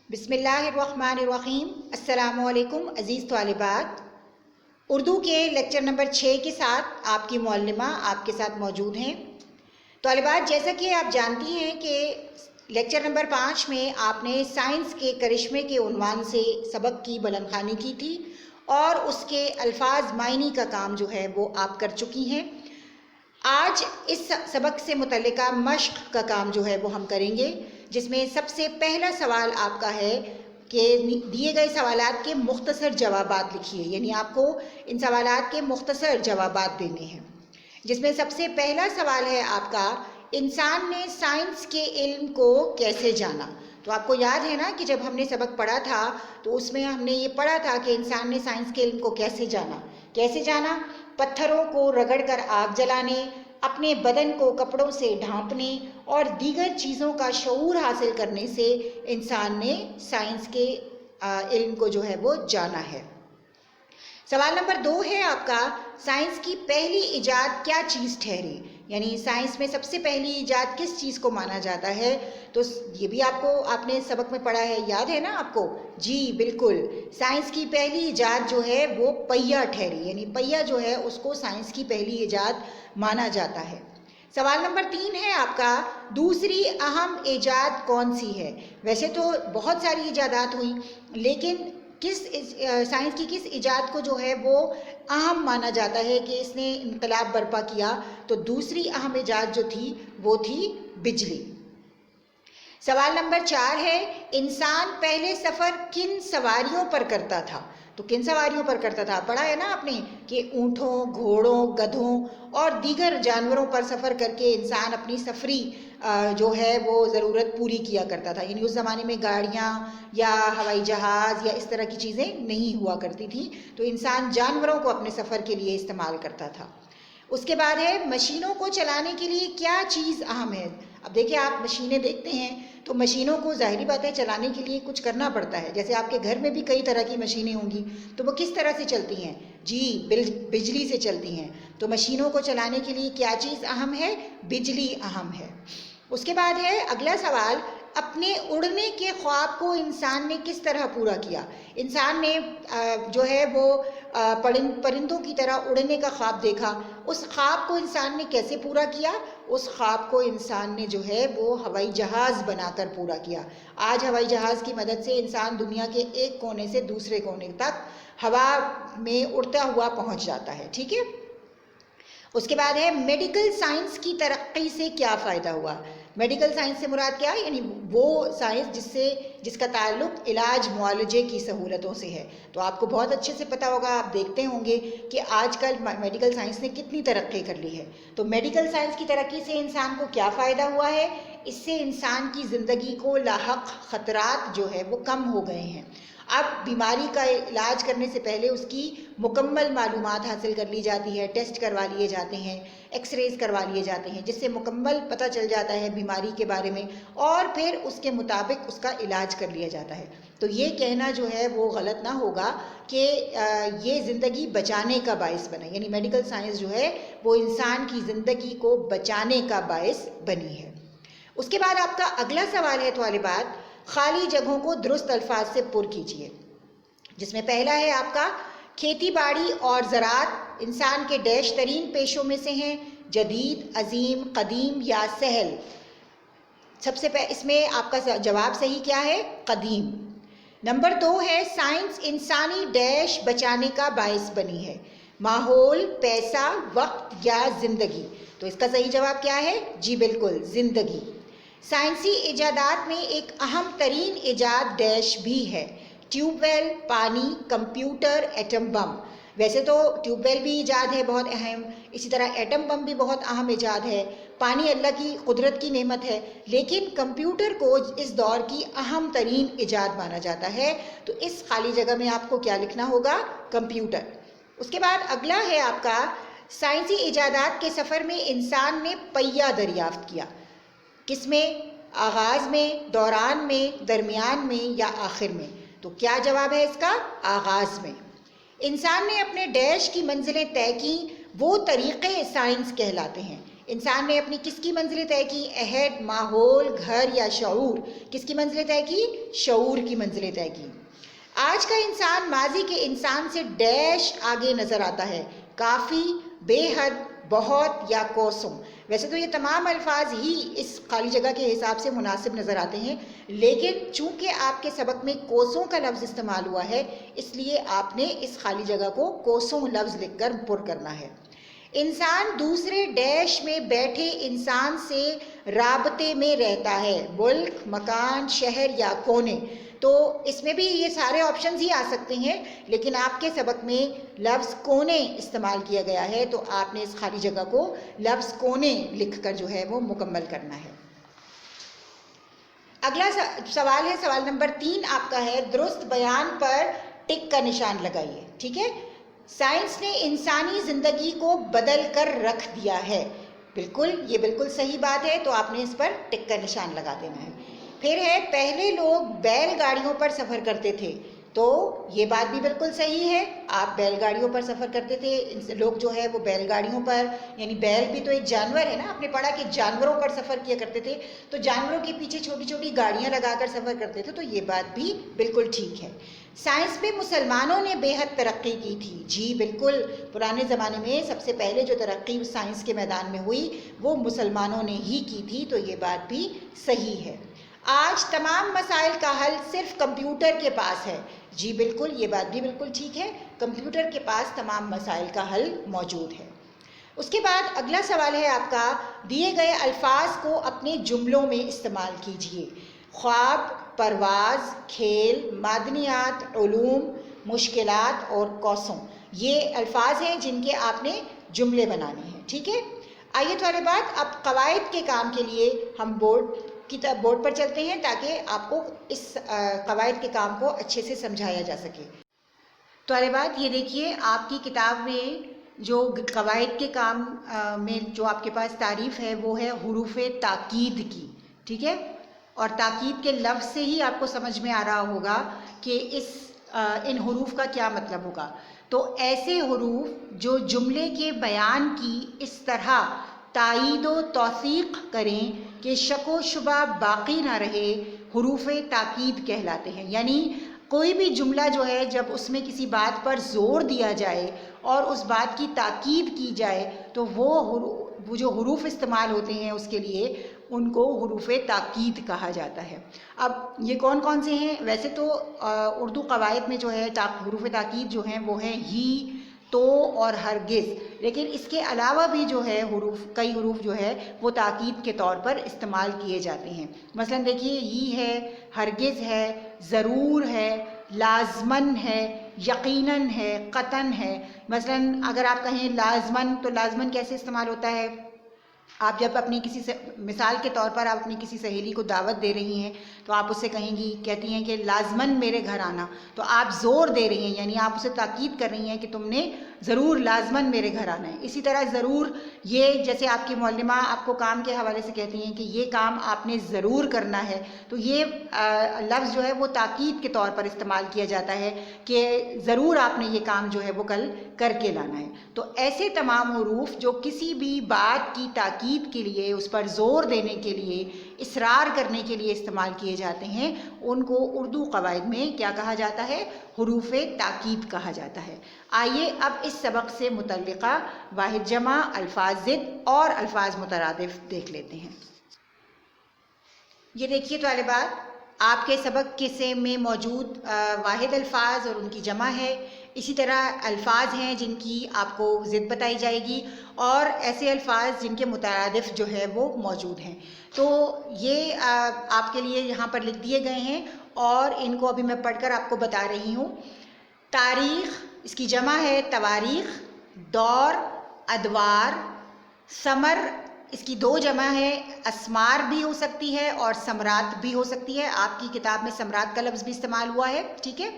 بسم اللہ الرحمن الرحیم۔ السلام علیکم عزیز طالبات، اردو کے لیکچر نمبر 6 کے ساتھ آپ کی معلمہ آپ کے ساتھ موجود ہیں۔ طالبات، جیسا کہ آپ جانتی ہیں کہ لیکچر نمبر 5 میں آپ نے سائنس کے کرشمے کے عنوان سے سبق کی بلند خوانی کی تھی اور اس کے الفاظ معنی کا کام جو ہے وہ آپ کر چکی ہیں۔ آج اس سبق سے متعلقہ مشق کا کام جو ہے وہ ہم کریں گے، جس میں سب سے پہلا سوال آپ کا ہے کہ دیے گئے سوالات کے مختصر جوابات لکھیے، یعنی آپ کو ان سوالات کے مختصر جوابات دینے ہیں، جس میں سب سے پہلا سوال ہے آپ کا، انسان نے سائنس کے علم کو کیسے جانا؟ تو آپ کو یاد ہے نا کہ جب ہم نے سبق پڑھا تھا تو اس میں ہم نے یہ پڑھا تھا کہ انسان نے سائنس کے علم کو کیسے جانا؟ پتھروں کو رگڑ کر آگ جلانے، اپنے بدن کو کپڑوں سے ڈھانپنے اور دیگر چیزوں کا شعور حاصل کرنے سے انسان نے سائنس کے علم کو جو ہے وہ جانا ہے۔ سوال نمبر 2 ہے آپ کا، سائنس کی پہلی ایجاد کیا چیز ٹھہری؟ یعنی سائنس میں سب سے پہلی ایجاد کس چیز کو مانا جاتا ہے؟ تو یہ بھی آپ نے سبق میں پڑھا ہے، یاد ہے نا آپ کو؟ جی بالکل، سائنس کی پہلی ایجاد جو ہے وہ پہیا ٹھہری، یعنی پہیا جو ہے اس کو سائنس کی پہلی ایجاد مانا جاتا ہے۔ سوال نمبر 3 ہے آپ کا، دوسری اہم ایجاد کون سی ہے؟ ویسے تو بہت ساری ایجادات ہوئی، لیکن سائنس کی کس ایجاد کو جو ہے وہ اہم مانا جاتا ہے کہ اس نے انقلاب برپا کیا؟ تو دوسری اہم ایجاد جو تھی وہ تھی بجلی۔ سوال نمبر 4 ہے، انسان پہلے سفر کن سواریوں پر کرتا تھا؟ تو کن سواریوں پر کرتا تھا؟ پڑھا ہے نا آپ نے کہ اونٹوں، گھوڑوں، گدھوں اور دیگر جانوروں پر سفر کر کے انسان اپنی سفری جو ہے وہ ضرورت پوری کیا کرتا تھا، یعنی اس زمانے میں گاڑیاں یا ہوائی جہاز یا اس طرح کی چیزیں نہیں ہوا کرتی تھیں، تو انسان جانوروں کو اپنے سفر کے لیے استعمال کرتا تھا۔ اس کے بعد ہے، مشینوں کو چلانے کے لیے کیا چیز اہم ہے؟ اب دیکھیں، آپ مشینیں دیکھتے ہیں تو مشینوں کو ظاہری بات ہے چلانے کے لیے کچھ کرنا پڑتا ہے، جیسے آپ کے گھر میں بھی کئی طرح کی مشینیں ہوں گی، تو وہ کس طرح سے چلتی ہیں؟ جی بجلی سے چلتی ہیں۔ تو مشینوں کو چلانے کے لیے کیا چیز اہم ہے؟ بجلی اہم ہے۔ اس کے بعد ہے اگلا سوال، اپنے اڑنے کے خواب کو انسان نے کس طرح پورا کیا؟ انسان نے جو ہے وہ پرندوں کی طرح اڑنے کا خواب دیکھا، اس خواب کو انسان نے کیسے پورا کیا؟ اس خواب کو انسان نے جو ہے وہ ہوائی جہاز بنا کر پورا کیا۔ آج ہوائی جہاز کی مدد سے انسان دنیا کے ایک کونے سے دوسرے کونے تک ہوا میں اڑتا ہوا پہنچ جاتا ہے، ٹھیک ہے؟ اس کے بعد ہے، میڈیکل سائنس کی ترقی سے کیا فائدہ ہوا؟ میڈیکل سائنس سے مراد کیا ہے؟ یعنی وہ سائنس جس کا تعلق علاج معالجے کی سہولتوں سے ہے۔ تو آپ کو بہت اچھے سے پتہ ہوگا، آپ دیکھتے ہوں گے کہ آج کل میڈیکل سائنس نے کتنی ترقی کر لی ہے۔ تو میڈیکل سائنس کی ترقی سے انسان کو کیا فائدہ ہوا ہے؟ اس سے انسان کی زندگی کو لاحق خطرات جو ہے وہ کم ہو گئے ہیں۔ اب بیماری کا علاج کرنے سے پہلے اس کی مکمل معلومات حاصل کر لی جاتی ہے، ٹیسٹ کروا لیے جاتے ہیں، ایکس ریز کروا لیے جاتے ہیں، جس سے مکمل پتہ چل جاتا ہے بیماری کے بارے میں، اور پھر اس کے مطابق اس کا علاج کر لیا جاتا ہے۔ تو یہ کہنا جو ہے وہ غلط نہ ہوگا کہ یہ زندگی بچانے کا باعث بنا، یعنی میڈیکل سائنس جو ہے وہ انسان کی زندگی کو بچانے کا باعث بنی ہے۔ اس کے بعد آپ کا اگلا سوال ہے طالبات، خالی جگہوں کو درست الفاظ سے پر کیجیے، جس میں پہلا ہے آپ کا، کھیتی باڑی اور زراعت انسان کے ڈیش ترین پیشوں میں سے ہیں، جدید، عظیم، قدیم یا سہل؟ اس میں آپ کا جواب صحیح کیا ہے؟ قدیم۔ نمبر 2 ہے، سائنس انسانی ڈیش بچانے کا باعث بنی ہے، ماحول، پیسہ، وقت یا زندگی؟ تو اس کا صحیح جواب کیا ہے؟ جی بالکل، زندگی۔ سائنسی ایجادات میں ایک اہم ترین ایجاد ڈیش بھی ہے، ٹیوب ویل، پانی، کمپیوٹر، ایٹم بم۔ ویسے تو ٹیوب ویل بھی ایجاد ہے بہت اہم، اسی طرح ایٹم بم بھی بہت اہم ایجاد ہے، پانی اللہ کی قدرت کی نعمت ہے، لیکن کمپیوٹر کو اس دور کی اہم ترین ایجاد مانا جاتا ہے۔ تو اس خالی جگہ میں آپ کو کیا لکھنا ہوگا؟ کمپیوٹر۔ اس کے بعد اگلا ہے آپ کا، سائنسی ایجادات کے سفر میں انسان نے پہیا دریافت کیا، کس میں؟ آغاز میں، دوران میں، درمیان میں یا آخر میں؟ تو کیا جواب ہے اس کا؟ آغاز میں۔ انسان نے اپنے ڈیش کی منزلیں طے کی، وہ طریقے سائنس کہلاتے ہیں۔ انسان نے اپنی کس کی منزلیں طے کی؟ عہد، ماحول، گھر یا شعور؟ کس کی منزلیں طے کی؟ شعور کی منزلیں طے کی۔ آج کا انسان ماضی کے انسان سے ڈیش آگے نظر آتا ہے، کافی، بے حد، بہت یا کوسوں۔ ویسے تو یہ تمام الفاظ ہی اس خالی جگہ کے حساب سے مناسب نظر آتے ہیں، لیکن چونکہ آپ کے سبق میں کوسوں کا لفظ استعمال ہوا ہے، اس لیے آپ نے اس خالی جگہ کو کوسوں لفظ لکھ کر پر کرنا ہے۔ انسان دوسرے ڈیش میں بیٹھے انسان سے رابطے میں رہتا ہے، ملک، مکان، شہر یا کونے۔ تو اس میں بھی یہ سارے آپشنز ہی آ سکتے ہیں، لیکن آپ کے سبق میں لفظ کونے استعمال کیا گیا ہے، تو آپ نے اس خالی جگہ کو لفظ کونے لکھ کر جو ہے وہ مکمل کرنا ہے۔ اگلا سوال ہے، سوال نمبر 3 آپ کا ہے، درست بیان پر ٹک کا نشان لگائیے۔ ٹھیک ہے، سائنس نے انسانی زندگی کو بدل کر رکھ دیا ہے۔ بالکل، یہ بالکل صحیح بات ہے، تو آپ نے اس پر ٹک کا نشان لگا دینا ہے۔ پھر ہے، پہلے لوگ بیل گاڑیوں پر سفر کرتے تھے، تو یہ بات بھی بالکل صحیح ہے، آپ بیل گاڑیوں پر سفر کرتے تھے، لوگ جو ہے وہ بیل گاڑیوں پر، یعنی بیل بھی تو ایک جانور ہے نا، آپ نے پڑھا کہ جانوروں پر سفر کیا کرتے تھے، تو جانوروں کے پیچھے چھوٹی چھوٹی گاڑیاں لگا کر سفر کرتے تھے، تو یہ بات بھی بالکل ٹھیک ہے۔ سائنس میں مسلمانوں نے بے حد ترقی کی تھی۔ جی بالکل، پرانے زمانے میں سب سے پہلے جو ترقی سائنس کے میدان میں ہوئی وہ مسلمانوں نے ہی کی تھی، تو یہ بات بھی صحیح ہے۔ آج تمام مسائل کا حل صرف کمپیوٹر کے پاس ہے۔ جی بالکل، یہ بات بھی بالکل ٹھیک ہے، کمپیوٹر کے پاس تمام مسائل کا حل موجود ہے۔ اس کے بعد اگلا سوال ہے آپ کا، دیے گئے الفاظ کو اپنے جملوں میں استعمال کیجیے۔ خواب، پرواز، کھیل، معدنیات، علوم، مشکلات اور کوسوں، یہ الفاظ ہیں جن کے آپ نے جملے بنانے ہیں۔ ٹھیک ہے، آئیے طالبات، اب قواعد کے کام کے لیے ہم بورڈ پر چلتے ہیں تاکہ آپ کو اس قواعد کے کام کو اچھے سے سمجھایا جا سکے۔ طالبات یہ دیکھیے، آپ کی کتاب میں جو قواعد کے کام میں جو آپ کے پاس تعریف ہے وہ ہے حروف تاکید کی۔ ٹھیک ہے، اور تاکید کے لفظ سے ہی آپ کو سمجھ میں آ رہا ہوگا کہ ان حروف کا کیا مطلب ہوگا۔ تو ایسے حروف جو جملے کے بیان کی اس طرح تائید و توثیق کریں کہ شک و شبہ باقی نہ رہے، حروف تاکید کہلاتے ہیں۔ یعنی کوئی بھی جملہ جو ہے جب اس میں کسی بات پر زور دیا جائے اور اس بات کی تاکید کی جائے تو وہ جو حروف استعمال ہوتے ہیں اس کے لیے ان کو حروف تاکید کہا جاتا ہے۔ اب یہ کون کون سے ہیں؟ ویسے تو اردو قواعد میں جو ہے حروف تاکید جو ہیں وہ ہیں ہی، تو اور ہرگز، لیکن اس کے علاوہ بھی جو ہے کئی حروف جو ہے وہ تاکید کے طور پر استعمال کیے جاتے ہیں۔ مثلا دیکھیے، ہی ہے، ہرگز ہے، ضرور ہے، لازمن ہے، یقیناً ہے، قطعاً ہے۔ مثلا اگر آپ کہیں لازمن، تو لازمن کیسے استعمال ہوتا ہے؟ آپ جب اپنی مثال کے طور پر آپ اپنی کسی سہیلی کو دعوت دے رہی ہیں تو آپ اسے کہتی ہیں کہ لازماً میرے گھر آنا، تو آپ زور دے رہی ہیں، یعنی آپ اسے تاکید کر رہی ہیں کہ تم نے ضرور لازماً میرے گھر آنا ہے۔ اسی طرح ضرور، یہ جیسے آپ کی معلمہ آپ کو کام کے حوالے سے کہتی ہیں کہ یہ کام آپ نے ضرور کرنا ہے، تو یہ لفظ جو ہے وہ تاکید کے طور پر استعمال کیا جاتا ہے کہ ضرور آپ نے یہ کام جو ہے وہ کل کر کے لانا ہے۔ تو ایسے تمام حروف جو کسی بھی بات کی تاکید کے لیے، اس پر زور دینے کے لیے، اصرار کرنے کے لیے استعمال کیے جاتے ہیں، ان کو اردو قواعد میں کیا کہا جاتا ہے؟ حروف تاکید کہا جاتا ہے۔ آئیے اب اس سبق سے متعلقہ واحد جمع، الفاظ ضد اور الفاظ مترادف دیکھ لیتے ہیں۔ یہ دیکھیے طالبات، آپ کے سبق کے میں موجود واحد الفاظ اور ان کی جمع ہے، اسی طرح الفاظ ہیں جن کی آپ کو ضد بتائی جائے گی، اور ایسے الفاظ جن کے مترادف جو ہے وہ موجود ہیں۔ تو یہ آپ کے لیے یہاں پر لکھ دیے گئے ہیں اور ان کو ابھی میں پڑھ کر آپ کو بتا رہی ہوں۔ تاریخ، اس کی جمع ہے تواریخ، دور، ادوار، ثمر، اس کی 2 جمع ہے، اسمار بھی ہو سکتی ہے اور ثمرات بھی ہو سکتی ہے، آپ کی کتاب میں ثمرات کا لفظ بھی استعمال ہوا ہے۔ ٹھیک ہے،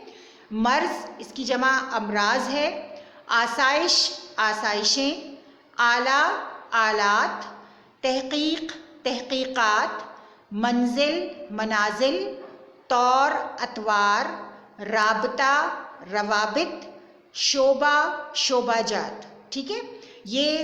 مرض، اس کی جمع امراض ہے، آسائش، آسائشیں، آلہ، آلات، تحقیق، تحقیقات، منزل، منازل، طور، اطوار، رابطہ، روابط، شعبہ، شعبہ جات۔ ٹھیک ہے، یہ